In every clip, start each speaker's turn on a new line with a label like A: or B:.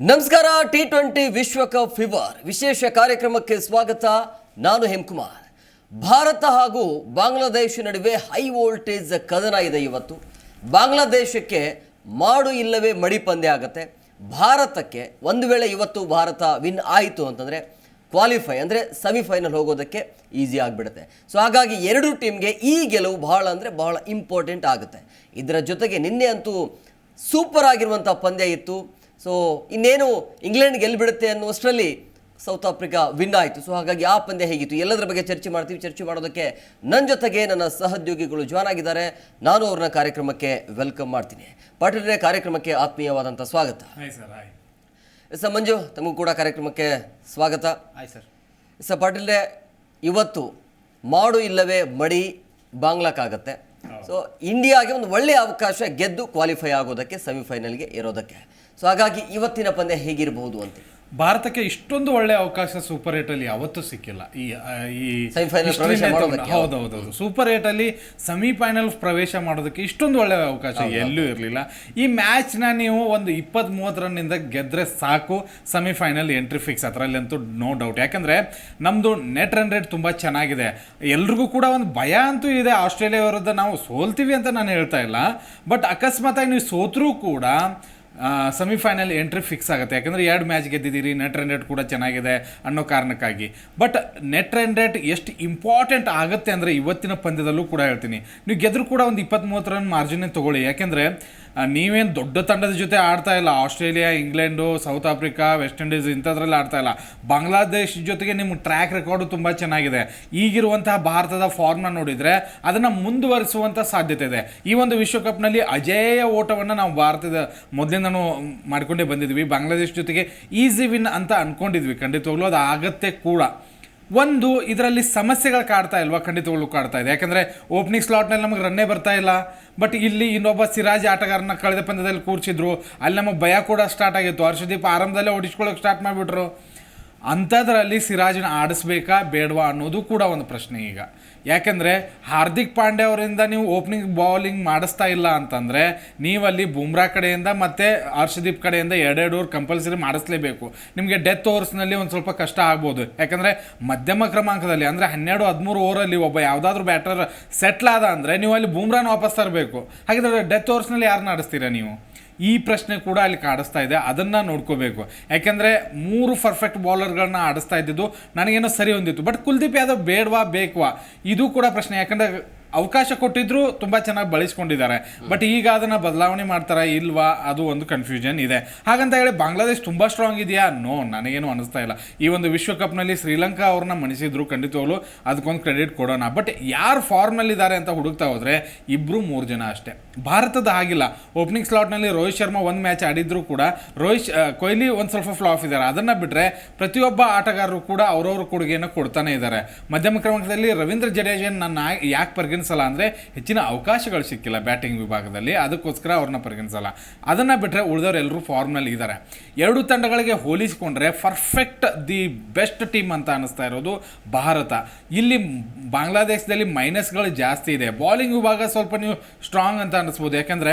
A: ನಮಸ್ಕಾರ. T20 ವಿಶ್ವಕಪ್ fever ವಿಶೇಷ ಕಾರ್ಯಕ್ರಮಕ್ಕೆ ಸ್ವಾಗತ. ನಾನು ಹೇಮಕುಮಾರ್. ಭಾರತ ಹಾಗೂ ಬಾಂಗ್ಲಾದೇಶ ನಡುವೆ ಹೈ ವೋಲ್ಟೇಜ್ ಕದನ ಇದೆ. ಇವತ್ತು ಬಾಂಗ್ಲಾದೇಶಕ್ಕೆ ಮಾಡು ಇಲ್ಲವೇ ಮಡಿ ಪಂದ್ಯ ಆಗುತ್ತೆ. ಭಾರತಕ್ಕೆ ಒಂದು ವೇಳೆ ಇವತ್ತು ಭಾರತ ವಿನ್ ಆಯಿತು ಅಂತಂದರೆ ಕ್ವಾಲಿಫೈ ಅಂದರೆ ಸೆಮಿಫೈನಲ್ ಹೋಗೋದಕ್ಕೆ ಈಸಿ ಆಗಿಬಿಡುತ್ತೆ. ಸೊ ಹಾಗಾಗಿ ಎರಡು ಟೀಮ್ಗೆ ಈ ಗೆಲುವು ಬಹಳ ಅಂದರೆ ಬಹಳ ಇಂಪಾರ್ಟೆಂಟ್ ಆಗುತ್ತೆ. ಇದರ ಜೊತೆಗೆ ನಿನ್ನೆ ಅಂತೂ ಸೂಪರ್ ಆಗಿರುವಂಥ ಪಂದ್ಯ ಇತ್ತು. ಸೊ ಇನ್ನೇನು ಇಂಗ್ಲೆಂಡ್ ಗೆಲ್ಬಿಡುತ್ತೆ ಅನ್ನುವಷ್ಟರಲ್ಲಿ ಸೌತ್ ಆಫ್ರಿಕಾ ವಿನ್ ಆಯಿತು. ಸೊ ಹಾಗಾಗಿ ಆ ಪಂದ್ಯ ಹೇಗಿತ್ತು ಎಲ್ಲದರ ಬಗ್ಗೆ ಚರ್ಚೆ ಮಾಡ್ತೀವಿ. ಚರ್ಚೆ ಮಾಡೋದಕ್ಕೆ ನನ್ನ ಜೊತೆಗೆ ನನ್ನ ಸಹೋದ್ಯೋಗಿಗಳು ಜಾಯ್ನ್ ಆಗಿದ್ದಾರೆ. ನಾನು ಅವ್ರನ್ನ ಕಾರ್ಯಕ್ರಮಕ್ಕೆ ವೆಲ್ಕಮ್ ಮಾಡ್ತೀನಿ. ಪಾಟೀಲ್ರೆ, ಕಾರ್ಯಕ್ರಮಕ್ಕೆ ಆತ್ಮೀಯವಾದಂಥ ಸ್ವಾಗತ. ಸರ್ ಮಂಜು, ತಮಗೂ ಕೂಡ ಕಾರ್ಯಕ್ರಮಕ್ಕೆ ಸ್ವಾಗತ. ಸರ್ ಪಾಟೀಲ್ರೆ, ಇವತ್ತು ಮಾಡು ಇಲ್ಲವೇ ಮಡಿ ಬಾಂಗ್ಲಾಕ್ಕಾಗತ್ತೆ. ಸೊ ಇಂಡಿಯಾಗೆ ಒಂದು ಒಳ್ಳೆಯ ಅವಕಾಶ ಗೆದ್ದು ಕ್ವಾಲಿಫೈ ಆಗೋದಕ್ಕೆ, ಸೆಮಿಫೈನಲ್ಗೆ ಇರೋದಕ್ಕೆ. ಸೊ ಹಾಗಾಗಿ ಇವತ್ತಿನ ಪಂದ್ಯ ಹೇಗಿರಬಹುದು ಅಂತ.
B: ಭಾರತಕ್ಕೆ ಇಷ್ಟೊಂದು ಒಳ್ಳೆ ಅವಕಾಶ ಸೂಪರ್ ಏಟಲ್ಲಿ ಯಾವತ್ತೂ ಸಿಕ್ಕಿಲ್ಲ. ಹೌದೌದು, ಸೂಪರ್ ಏಟಲ್ಲಿ ಸೆಮಿಫೈನಲ್ ಪ್ರವೇಶ ಮಾಡೋದಕ್ಕೆ ಇಷ್ಟೊಂದು ಒಳ್ಳೆ ಅವಕಾಶ ಎಲ್ಲೂ ಇರಲಿಲ್ಲ. ಈ ಮ್ಯಾಚ್ನ ನೀವು ಒಂದು 20-30 ರನ್ನಿಂದ ಗೆದ್ರೆ ಸಾಕು, ಸೆಮಿಫೈನಲ್ ಎಂಟ್ರಿ ಫಿಕ್ಸ್, ಅದರಲ್ಲಂತೂ ನೋ ಡೌಟ್. ಯಾಕಂದರೆ ನಮ್ಮದು ನೆಟ್ ರನ್ ರೇಟ್ ತುಂಬ ಚೆನ್ನಾಗಿದೆ. ಎಲ್ರಿಗೂ ಕೂಡ ಒಂದು ಭಯ ಅಂತೂ ಇದೆ, ಆಸ್ಟ್ರೇಲಿಯಾ ವಿರುದ್ಧ ನಾವು ಸೋಲ್ತೀವಿ ಅಂತ ನಾನು ಹೇಳ್ತಾ ಇಲ್ಲ. ಬಟ್ ಅಕಸ್ಮಾತಾಗಿ ನೀವು ಸೋತ್ರೂ ಕೂಡ ಸೆಮಿಫೈನಲ್ ಎಂಟ್ರಿ ಫಿಕ್ಸ್ ಆಗುತ್ತೆ. ಯಾಕಂದರೆ 2 ಮ್ಯಾಚ್ ಗೆದ್ದಿದ್ದೀರಿ, ನೆಟ್ ರನ್ ರೇಟ್ ಕೂಡ ಚೆನ್ನಾಗಿದೆ ಅನ್ನೋ ಕಾರಣಕ್ಕಾಗಿ. ಬಟ್ ನೆಟ್ ರನ್ ರೇಟ್ ಎಷ್ಟು ಇಂಪಾರ್ಟೆಂಟ್ ಆಗುತ್ತೆ ಅಂದರೆ ಇವತ್ತಿನ ಪಂದ್ಯದಲ್ಲೂ ಕೂಡ ಹೇಳ್ತೀನಿ, ನೀವು ಗೆದ್ದರೂ ಕೂಡ ಒಂದು 20-30 ರನ್ ಮಾರ್ಜಿನ್ನೇ ತೊಗೊಳ್ಳಿ. ಯಾಕೆಂದರೆ ನೀವೇನು ದೊಡ್ಡ ತಂಡದ ಜೊತೆ ಆಡ್ತಾ ಇಲ್ಲ. Australia, England, South Africa, West Indies ಇಂಥದ್ರಲ್ಲಿ ಆಡ್ತಾ ಇಲ್ಲ. ಬಾಂಗ್ಲಾದೇಶ್ ಜೊತೆಗೆ ನಿಮ್ಮ ಟ್ರ್ಯಾಕ್ ರೆಕಾರ್ಡು ತುಂಬ ಚೆನ್ನಾಗಿದೆ. ಈಗಿರುವಂತಹ ಭಾರತದ ಫಾರ್ಮ್ನ ನೋಡಿದರೆ ಅದನ್ನು ಮುಂದುವರಿಸುವಂಥ ಸಾಧ್ಯತೆ ಇದೆ. ಈ ಒಂದು ವಿಶ್ವಕಪ್ನಲ್ಲಿ ಅಜೇಯ ಓಟವನ್ನು ನಾವು ಭಾರತದ ಮೊದಲಿಂದನೂ ಮಾಡ್ಕೊಂಡೇ ಬಂದಿದ್ವಿ. ಬಾಂಗ್ಲಾದೇಶ್ ಜೊತೆಗೆ ಈಸಿ ವಿನ್ ಅಂತ ಅಂದ್ಕೊಂಡಿದ್ವಿ. ಖಂಡಿತವಾಗ್ಲೂ ಅದು ಆಗತ್ತೆ ಕೂಡ. ಒಂದು ಇದರಲ್ಲಿ ಸಮಸ್ಯೆಗಳು ಕಾಡ್ತಾ ಇಲ್ವಾ? ಖಂಡಿತವಾಗ್ಲೂ ಕಾಡ್ತಾ ಇದೆ. ಯಾಕಂದರೆ ಓಪನಿಂಗ್ ಸ್ಲಾಟ್ನಲ್ಲಿ ನಮಗೆ ರನ್ನೇ ಬರ್ತಾ ಇಲ್ಲ. ಬಟ್ ಇಲ್ಲಿ ಇನ್ನೊಬ್ಬ ಸಿರಾಜ್ ಆಟಗಾರನ ಕಳೆದ ಪಂದ್ಯದಲ್ಲಿ ಕೂರಿಸಿದ್ರು, ಅಲ್ಲಿ ನಮಗೆ ಭಯ ಕೂಡ ಸ್ಟಾರ್ಟ್ ಆಗಿತ್ತು. ಹರ್ಷದೀಪ್ ಆರಂಭದಲ್ಲೇ ಹೊಡಿಸ್ಕೊಳ್ಳೋಕೆ ಸ್ಟಾರ್ಟ್ ಮಾಡಿಬಿಟ್ರು. ಅಂಥದ್ರಲ್ಲಿ ಸಿರಾಜ್ನ ಆಡಿಸ್ಬೇಕಾ ಬೇಡವಾ ಅನ್ನೋದು ಕೂಡ ಒಂದು ಪ್ರಶ್ನೆ ಈಗ. ಯಾಕೆಂದರೆ ಹಾರ್ದಿಕ್ ಪಾಂಡ್ಯ ಅವರಿಂದ ನೀವು ಓಪನಿಂಗ್ ಬೌಲಿಂಗ್ ಮಾಡಿಸ್ತಾ ಇಲ್ಲ ಅಂತಂದರೆ ನೀವಲ್ಲಿ ಬುಮ್ರಾ ಕಡೆಯಿಂದ ಮತ್ತು ಹರ್ಷದೀಪ್ ಕಡೆಯಿಂದ 2 ಓವರ್ ಕಂಪಲ್ಸರಿ ಮಾಡಿಸ್ಲೇಬೇಕು. ನಿಮಗೆ ಡೆತ್ ಓವರ್ಸ್ನಲ್ಲಿ ಒಂದು ಸ್ವಲ್ಪ ಕಷ್ಟ ಆಗ್ಬೋದು. ಯಾಕಂದರೆ ಮಧ್ಯಮ ಕ್ರಮಾಂಕದಲ್ಲಿ ಅಂದರೆ 12-13 ಓವರಲ್ಲಿ ಒಬ್ಬ ಯಾವುದಾದ್ರೂ ಬ್ಯಾಟರ್ ಸೆಟ್ಲ್ ಆದ ಅಂದರೆ ನೀವು ಅಲ್ಲಿ ಬುಮ್ರಾನ ವಾಪಸ್ ತರಬೇಕು. ಹಾಗಿದ್ರೆ ಡೆತ್ ಓವರ್ಸ್ನಲ್ಲಿ ಯಾರನ್ನ ಆಡಿಸ್ತೀರಾ ನೀವು? ಈ ಪ್ರಶ್ನೆ ಕೂಡ ಅಲ್ಲಿ ಕಾಡಿಸ್ತಾ ಇದೆ. ಅದನ್ನು ನೋಡ್ಕೋಬೇಕು. ಯಾಕೆಂದರೆ 3 ಪರ್ಫೆಕ್ಟ್ ಬೌಲರ್ಗಳನ್ನ ಆಡಿಸ್ತಾ ಇದ್ದಿದ್ದು ನನಗೇನೋ ಸರಿ ಹೊಂದಿತ್ತು. ಬಟ್ ಕುಲ್ದೀಪ್ ಯಾದವ್ ಬೇಡವಾ ಬೇಕವಾ ಇದು ಕೂಡ ಪ್ರಶ್ನೆ. ಯಾಕಂದರೆ ಅವಕಾಶ ಕೊಟ್ಟಿದ್ರು ತುಂಬ ಚೆನ್ನಾಗಿ ಬಳಸ್ಕೊಂಡಿದ್ದಾರೆ. ಬಟ್ ಈಗ ಅದನ್ನು ಬದಲಾವಣೆ ಮಾಡ್ತಾರಾ ಇಲ್ವಾ, ಅದು ಒಂದು ಕನ್ಫ್ಯೂಷನ್ ಇದೆ. ಹಾಗಂತ ಹೇಳಿ ಬಾಂಗ್ಲಾದೇಶ್ ತುಂಬ ಸ್ಟ್ರಾಂಗ್ ಇದೆಯಾ? ನೋ, ನನಗೇನು ಅನಿಸ್ತಾ ಇಲ್ಲ. ಈ ಒಂದು ವಿಶ್ವಕಪ್ನಲ್ಲಿ ಶ್ರೀಲಂಕಾ ಅವ್ರನ್ನ ಮಣಿಸಿದ್ರು, ಖಂಡಿತವಾಗ್ಲೂ ಅದಕ್ಕೊಂದು ಕ್ರೆಡಿಟ್ ಕೊಡೋಣ. ಬಟ್ ಯಾರು ಫಾರ್ಮ್ನಲ್ಲಿದ್ದಾರೆ ಅಂತ ಹುಡುಕ್ತಾ ಹೋದರೆ 2-3 ಜನ ಅಷ್ಟೇ. ಭಾರತದ ಆಗಿಲ್ಲ. ಓಪನಿಂಗ್ ಸ್ಲಾಟ್ನಲ್ಲಿ ರೋಹಿತ್ ಶರ್ಮಾ ಒಂದು ಮ್ಯಾಚ್ ಆಡಿದ್ರು ಕೂಡ ಕೊಹ್ಲಿ ಒಂದು ಸ್ವಲ್ಪ ಫ್ಲಾಪ್ ಇದ್ದಾರೆ. ಅದನ್ನು ಬಿಟ್ಟರೆ ಪ್ರತಿಯೊಬ್ಬ ಆಟಗಾರರು ಕೂಡ ಅವರವ್ರ ಕೊಡುಗೆಯನ್ನು ಕೊಡ್ತಾನೆ ಇದ್ದಾರೆ. ಮಧ್ಯಮ ಕ್ರಮಾಂಕದಲ್ಲಿ ರವೀಂದ್ರ ಜಡೇಜನ್ ನನ್ನ ಯಾಕೆ ಪರಿಗಣಿಸಲ್ಲ ಅಂದರೆ ಹೆಚ್ಚಿನ ಅವಕಾಶಗಳು ಸಿಕ್ಕಿಲ್ಲ ಬ್ಯಾಟಿಂಗ್ ವಿಭಾಗದಲ್ಲಿ, ಅದಕ್ಕೋಸ್ಕರ ಅವ್ರನ್ನ ಪರಿಗಣಿಸಲ್ಲ. ಅದನ್ನು ಬಿಟ್ಟರೆ ಉಳಿದವರು ಎಲ್ಲರೂ ಫಾರ್ಮ್ನಲ್ಲಿ ಇದ್ದಾರೆ. 2 ತಂಡಗಳಿಗೆ ಹೋಲಿಸಿಕೊಂಡ್ರೆ ಪರ್ಫೆಕ್ಟ್ ದಿ ಬೆಸ್ಟ್ ಟೀಮ್ ಅಂತ ಅನ್ನಿಸ್ತಾ ಇರೋದು ಭಾರತ. ಇಲ್ಲಿ ಬಾಂಗ್ಲಾದೇಶದಲ್ಲಿ ಮೈನಸ್ಗಳು ಜಾಸ್ತಿ ಇದೆ. ಬೌಲಿಂಗ್ ವಿಭಾಗ ಸ್ವಲ್ಪ ನೀವು ಸ್ಟ್ರಾಂಗ್ ಅಂತ ಅನ್ನಿಸ್ಬೋದು. ಯಾಕಂದರೆ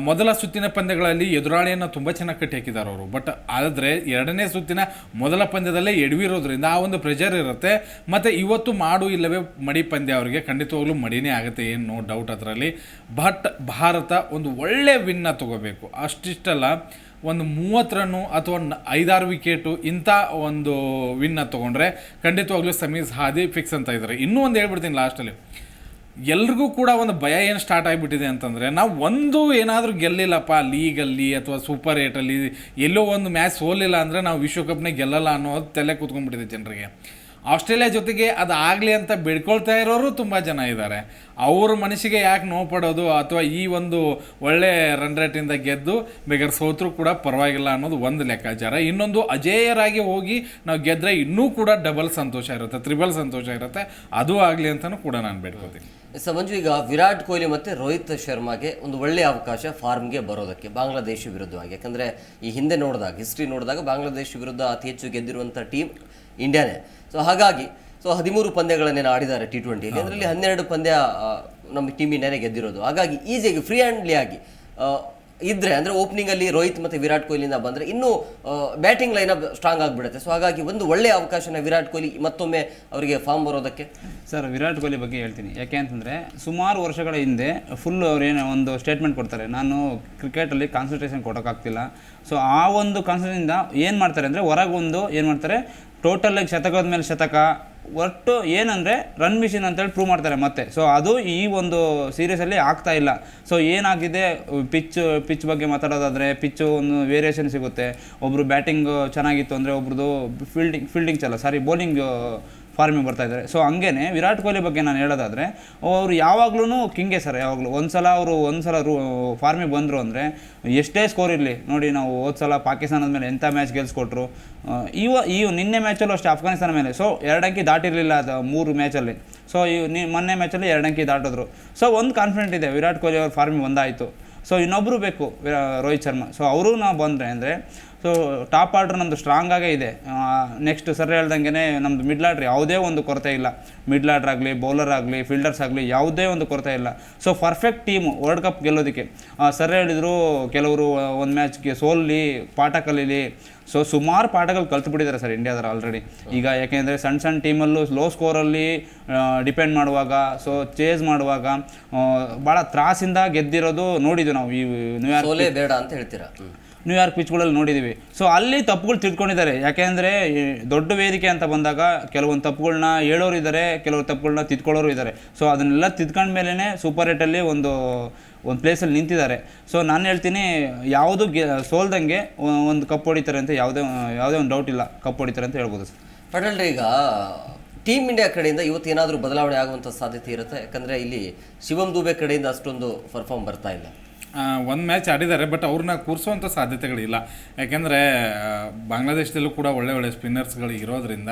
B: ಮೊದಲ ಸುತ್ತಿನ ಪಂದ್ಯಗಳಲ್ಲಿ ಎದುರಾಳಿಯನ್ನು ತುಂಬ ಚೆನ್ನಾಗಿ ಕಟ್ಟಿ ಹಾಕಿದ್ದಾರೆ ಅವರು. ಬಟ್ ಆದರೆ 2ನೇ ಸುತ್ತಿನ ಮೊದಲ ಪಂದ್ಯದಲ್ಲೇ ಎಡವಿರೋದ್ರಿಂದ ಆ ಒಂದು ಪ್ರೆಷರ್ ಇರುತ್ತೆ. ಮತ್ತು ಇವತ್ತು ಮಾಡು ಇಲ್ಲವೇ ಮಡಿ ಪಂದ್ಯ ಅವರಿಗೆ ಖಂಡಿತವಾಗ್ಲೂ ಮಡಿನೇ ಆಗುತ್ತೆ, ಏನು ನೋ ಡೌಟ್ ಅದರಲ್ಲಿ. ಬಟ್ ಭಾರತ ಒಂದು ಒಳ್ಳೆ ವಿನ್ನ ತೊಗೋಬೇಕು. ಅಷ್ಟಿಷ್ಟಲ್ಲ, ಒಂದು 30 ರನ್ನು ಅಥವಾ 5-6 ವಿಕೆಟು ಇಂಥ ಒಂದು ವಿನ್ನ ತೊಗೊಂಡ್ರೆ ಖಂಡಿತವಾಗ್ಲೂ ಸೆಮೀಸ್ ಹಾದಿ ಫಿಕ್ಸ್ ಅಂತ ಇದ್ದಾರೆ. ಇನ್ನೂ ಒಂದು ಹೇಳ್ಬಿಡ್ತೀನಿ ಲಾಸ್ಟಲ್ಲಿ, ಎಲ್ರಿಗೂ ಕೂಡ ಒಂದು ಭಯ ಏನು ಸ್ಟಾರ್ಟ್ ಆಗಿಬಿಟ್ಟಿದೆ ಅಂತಂದರೆ ನಾವು ಒಂದು ಏನಾದರೂ ಗೆಲ್ಲಿಲ್ಲಪ್ಪ ಲೀಗಲ್ಲಿ ಅಥವಾ ಸೂಪರ್ ಏಟಲ್ಲಿ ಎಲ್ಲೋ ಒಂದು ಮ್ಯಾಚ್ ಸೋಲಿಲ್ಲ ಅಂದರೆ ನಾವು ವಿಶ್ವಕಪ್ನೇ ಗೆಲ್ಲಲ್ಲ ಅನ್ನೋದು ತಲೆ ಕೂತ್ಕೊಂಡ್ಬಿಟ್ಟಿದೆ ಜನರಿಗೆ. ಆಸ್ಟ್ರೇಲಿಯಾ ಜೊತೆಗೆ ಅದು ಆಗಲಿ ಅಂತ ಬೇಡ್ಕೊಳ್ತಾ ಇರೋರು ತುಂಬ ಜನ ಇದ್ದಾರೆ. ಅವ್ರ ಮನಸ್ಸಿಗೆ ಯಾಕೆ ನೋವು ಪಡೋದು, ಅಥವಾ ಈ ಒಂದು ಒಳ್ಳೆ ರನ್ ರೇಟಿಂದ ಗೆದ್ದು ಬೇಕಾದ್ರೆ ಸೋತ್ರೂ ಕೂಡ ಪರವಾಗಿಲ್ಲ ಅನ್ನೋದು ಒಂದು ಲೆಕ್ಕಾಚಾರ. ಇನ್ನೊಂದು ಅಜೇಯರಾಗಿ ಹೋಗಿ ನಾವು ಗೆದ್ದರೆ ಇನ್ನೂ ಕೂಡ ಡಬಲ್ ಸಂತೋಷ ಇರುತ್ತೆ, ತ್ರಿಬಲ್ ಸಂತೋಷ ಇರುತ್ತೆ. ಅದು ಆಗಲಿ ಅಂತಲೂ ಕೂಡ ನಾನು ಬೇಡ್ಕೋತೀನಿ.
A: ಮಂಜು, ಈಗ ವಿರಾಟ್ ಕೊಹ್ಲಿ ಮತ್ತು ರೋಹಿತ್ ಶರ್ಮಾಗೆ ಒಂದು ಒಳ್ಳೆಯ ಅವಕಾಶ ಫಾರ್ಮ್ಗೆ ಬರೋದಕ್ಕೆ ಬಾಂಗ್ಲಾದೇಶ ವಿರುದ್ಧವಾಗಿ. ಯಾಕಂದರೆ ಈ ಹಿಂದೆ ನೋಡಿದಾಗ, ಹಿಸ್ಟ್ರಿ ನೋಡಿದಾಗ ಬಾಂಗ್ಲಾದೇಶ ವಿರುದ್ಧ ಅತಿ ಹೆಚ್ಚು ಗೆದ್ದಿರುವಂಥ ಟೀಮ್ ಇಂಡಿಯಾನೇ. ಸೊ ಹಾಗಾಗಿ 13 ಪಂದ್ಯಗಳನ್ನೇನು ಆಡಿದ್ದಾರೆ T20. ಅದರಲ್ಲಿ 12 ಪಂದ್ಯ ನಮ್ಮ ಟೀಮ್ ಇಂಡಿಯಾನೇ ಗೆದ್ದಿರೋದು. ಹಾಗಾಗಿ ಈಸಿಯಾಗಿ ಫ್ರೀ ಹ್ಯಾಂಡ್ಲಿ ಆಗಿ ಇದ್ರೆ ಅಂದರೆ ಓಪನಿಂಗಲ್ಲಿ ರೋಹಿತ್ ಮತ್ತು ವಿರಾಟ್ ಕೊಹ್ಲಿಯಿಂದ ಬಂದರೆ ಇನ್ನೂ ಬ್ಯಾಟಿಂಗ್ ಲೈನ್ ಅಪ್ ಸ್ಟ್ರಾಂಗ್ ಆಗಿಬಿಡುತ್ತೆ. ಸೊ ಹಾಗಾಗಿ ಒಂದು ಒಳ್ಳೆಯ ಅವಕಾಶನ ವಿರಾಟ್ ಕೊಹ್ಲಿ ಮತ್ತೊಮ್ಮೆ ಅವರಿಗೆ ಫಾರ್ಮ್ ಬರೋದಕ್ಕೆ.
C: ಸರ್, ವಿರಾಟ್ ಕೊಹ್ಲಿ ಬಗ್ಗೆ ಹೇಳ್ತೀನಿ. ಯಾಕೆ ಅಂತಂದರೆ ಸುಮಾರು ವರ್ಷಗಳ ಹಿಂದೆ ಫುಲ್ ಅವ್ರು ಏನೋ ಒಂದು ಸ್ಟೇಟ್ಮೆಂಟ್ ಕೊಡ್ತಾರೆ, ನಾನು ಕ್ರಿಕೆಟಲ್ಲಿ ಕಾನ್ಸಂಟ್ರೇಷನ್ ಕೊಡೋಕ್ಕಾಗ್ತಿಲ್ಲ. ಸೊ ಆ ಒಂದು ಕಾನ್ಸಂಟ್ರೇಷನಿಂದ ಏನು ಮಾಡ್ತಾರೆ ಅಂದರೆ ಹೊರಗೊಂದು ಏನು ಮಾಡ್ತಾರೆ, ಟೋಟಲಾಗಿ ಶತಕದ ಮೇಲೆ ಶತಕ, ಒಟ್ಟು ಏನಂದರೆ ರನ್ ಮಿಷಿನ್ ಅಂತೇಳಿ ಪ್ರೂವ್ ಮಾಡ್ತಾರೆ ಮತ್ತೆ. ಸೊ ಅದು ಈ ಒಂದು ಸೀರೀಸಲ್ಲಿ ಆಗ್ತಾ ಇಲ್ಲ. ಸೊ ಏನಾಗಿದೆ, ಪಿಚ್ ಬಗ್ಗೆ ಮಾತಾಡೋದಾದರೆ ಪಿಚ್ಚು ಒಂದು ವೇರಿಯೇಷನ್ ಸಿಗುತ್ತೆ. ಒಬ್ಬರು ಬ್ಯಾಟಿಂಗ್ ಚೆನ್ನಾಗಿತ್ತು ಅಂದರೆ ಒಬ್ರದ್ದು ಬೌಲಿಂಗ್ ಫಾರ್ಮಿಗೆ ಬರ್ತಾ ಇದ್ದಾರೆ. ಸೊ ಹಂಗೇ ವಿರಾಟ್ ಕೊಹ್ಲಿ ಬಗ್ಗೆ ನಾನು ಹೇಳೋದಾದರೆ ಅವರು ಯಾವಾಗ್ಲೂ ಕಿಂಗೆ ಸರ್. ಯಾವಾಗಲೂ ಒಂದು ಸಲ ಫಾರ್ಮಿಗೆ ಬಂದರು ಅಂದರೆ ಎಷ್ಟೇ ಸ್ಕೋರ್ ಇರಲಿ, ನೋಡಿ ನಾವು ಹೋದ ಸಲ ಪಾಕಿಸ್ತಾನದ ಮೇಲೆ ಎಂಥ ಮ್ಯಾಚ್ ಗೆಲ್ಸ್ಕೊಟ್ರು. ಈ ನಿನ್ನೆ ಮ್ಯಾಚಲ್ಲೂ ಅಷ್ಟೇ ಅಫ್ಘಾನಿಸ್ತಾನ ಮೇಲೆ ಸೊ 2 ಅಂಕಿ ದಾಟಿರಲಿಲ್ಲ ಅದು 3 ಮ್ಯಾಚಲ್ಲಿ. ಸೊ ಮೊನ್ನೆ ಮ್ಯಾಚಲ್ಲಿ 2 ಅಂಕಿ ದಾಟಿದ್ರು. ಸೊ ಒಂದು ಕಾನ್ಫಿಡೆಂಟ್ ಇದೆ, ವಿರಾಟ್ ಕೊಹ್ಲಿ ಅವ್ರ ಫಾರ್ಮಿಗೆ ಒಂದಾಯಿತು. ಸೊ ಇನ್ನೊಬ್ಬರು ಬೇಕು, ರೋಹಿತ್ ಶರ್ಮಾ. ಸೊ ಅವರು ನಾವು ಬಂದರೆ ಅಂದರೆ ಸೊ ಟಾಪ್ ಆರ್ಡ್ರ್ ನಮ್ಮದು ಸ್ಟ್ರಾಂಗ್ ಆಗೇ ಇದೆ. ನೆಕ್ಸ್ಟ್ ಸರ್ ಹೇಳ್ದಂಗೆ ನಮ್ಮದು ಮಿಡ್ಲ್ ಆರ್ಡ್ರ್ ಯಾವುದೇ ಒಂದು ಕೊರತೆ ಇಲ್ಲ. ಮಿಡ್ಲ್ ಆರ್ಡ್ರ್ ಆಗಲಿ, ಬೌಲರ್ ಆಗಲಿ, ಫೀಲ್ಡರ್ಸ್ ಆಗಲಿ ಯಾವುದೇ ಒಂದು ಕೊರತೆ ಇಲ್ಲ. So perfect team world cup ಗೆಲ್ಲೋದಕ್ಕೆ. ಸರ್ ಹೇಳಿದರು ಕೆಲವರು ಒಂದು ಮ್ಯಾಚ್ಗೆ ಸೋಲ್ಲಿ ಪಾಠ ಕಲೀಲಿ. ಸೊ ಸುಮಾರು ಪಾಠಗಳು ಕಲ್ತ್ಬಿಟ್ಟಿದ್ದಾರೆ ಸರ್ ಇಂಡಿಯಾದವ್ರು ಆಲ್ರೆಡಿ. ಈಗ ಯಾಕೆಂದರೆ ಸಣ್ಣ ಟೀಮಲ್ಲೂ ಲೋ ಸ್ಕೋರಲ್ಲಿ ಡಿಪೆಂಡ್ ಮಾಡುವಾಗ, ಸೊ ಚೇಸ್ ಮಾಡುವಾಗ ಭಾಳ ತ್ರಾಸಿಂದ ಗೆದ್ದಿರೋದು ನೋಡಿದ್ವಿ ನಾವು. ಈ ನ್ಯೂಯಾರ್ಕ್
A: ಬೇಡ ಅಂತ ಹೇಳ್ತೀರಾ,
C: ನ್ಯೂಯಾರ್ಕ್ ಪಿಚ್ಗಳಲ್ಲಿ ನೋಡಿದ್ದೀವಿ. ಸೊ ಅಲ್ಲಿ ತಪ್ಪುಗಳು ತಿಳ್ಕೊಂಡಿದ್ದಾರೆ. ಯಾಕೆಂದರೆ ದೊಡ್ಡ ವೇದಿಕೆ ಅಂತ ಬಂದಾಗ ಕೆಲವೊಂದು ತಪ್ಪುಗಳನ್ನ ಹೇಳೋರು ಇದ್ದಾರೆ, ಕೆಲವರು ತಪ್ಪುಗಳನ್ನ ತಿದ್ಕೊಳ್ಳೋರು ಇದ್ದಾರೆ. ಸೊ ಅದನ್ನೆಲ್ಲ ತಿದ್ಕೊಂಡ ಮೇಲೇ ಸೂಪರ್ ಏಟಲ್ಲಿ ಒಂದು ಪ್ಲೇಸಲ್ಲಿ ನಿಂತಿದ್ದಾರೆ. ಸೊ ನಾನು ಹೇಳ್ತೀನಿ, ಯಾವುದು ಸೋಲ್ದಂಗೆ ಒಂದು ಕಪ್ ಹೊಡಿತಾರೆ ಅಂತ ಯಾವುದೇ ಒಂದು ಡೌಟ್ ಇಲ್ಲ, ಕಪ್ ಹೊಡಿತಾರೆ ಅಂತ ಹೇಳ್ಬೋದು ಸರ್.
A: ಪಟೇಲ್, ಈಗ ಟೀಮ್ ಇಂಡಿಯಾ ಕಡೆಯಿಂದ ಇವತ್ತು ಏನಾದರೂ ಬದಲಾವಣೆ ಆಗುವಂಥ ಸಾಧ್ಯತೆ ಇರುತ್ತೆ? ಯಾಕಂದರೆ ಇಲ್ಲಿ ಶಿವಮ್ ದುಬೆ ಕಡೆಯಿಂದ ಅಷ್ಟೊಂದು ಪರ್ಫಾರ್ಮ್ ಬರ್ತಾ ಇಲ್ಲ.
B: ಒಂದು ಮ್ಯಾಚ್ ಆಡಿದ್ದಾರೆ, ಬಟ್ ಅವ್ರನ್ನ ಕೂರಿಸುವಂಥ ಸಾಧ್ಯತೆಗಳಿಲ್ಲ. ಯಾಕೆಂದರೆ ಬಾಂಗ್ಲಾದೇಶದಲ್ಲೂ ಕೂಡ ಒಳ್ಳೆ ಸ್ಪಿನ್ನರ್ಸ್ಗಳು ಇರೋದ್ರಿಂದ